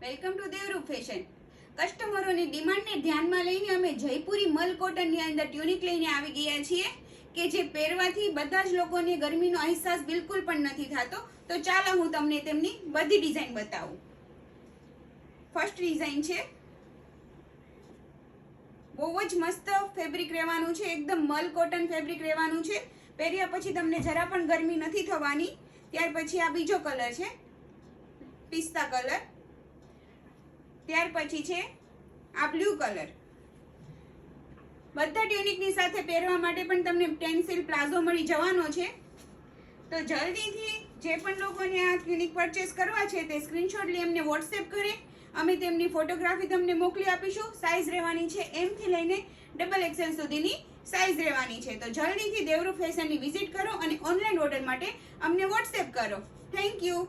Welcome to Devrup fashion. કસ્ટમરોની ડિમાન્ડને ધ્યાનમાં લઈને અમે જયપુરી મલ કોટનની અંદર ટ્યુનિક લઈને આવી ગયા છીએ કે જે પહેરવાથી બધા જ લોકોને ગરમીનો અહેસાસ બિલકુલ પણ નથી થતો. તો ચાલો હું તમને તેમની બધી ડિઝાઇન બતાવું. ફર્સ્ટ ડિઝાઇન છે, બહુ જ મસ્ત ફેબ્રિક રહેવાનું છે, એકદમ મલ કોટન ફેબ્રિક રહેવાનું છે. પહેર્યા પછી તમને જરા પણ ગરમી નથી થવાની. ત્યાર પછી આ બીજો કલર છે, પિસ્તા કલર. ત્યાર પછી છે આ બ્લુ કલર. બધા ટ્યુનિકની સાથે પહેરવા માટે પણ તમને પેન્સિલ પ્લાઝો મળી જવાનો છે. તો જલ્દીથી જે પણ લોકોને આ ટ્યુનિક પરચેસ કરવા છે તે સ્ક્રીનશોટ લઈ અમને વોટ્સએપ કરે. અમે તેમની ફોટોગ્રાફી તમને મોકલી આપીશું. સાઇઝ રહેવાની છે M થી લઈને XXL સુધીની સાઇઝ રહેવાની છે. તો જલ્દીથી દેવરૂપ ફેશનની વિઝિટ કરો અને ઓનલાઈન ઓર્ડર માટે અમને વોટ્સએપ કરો. Thank you.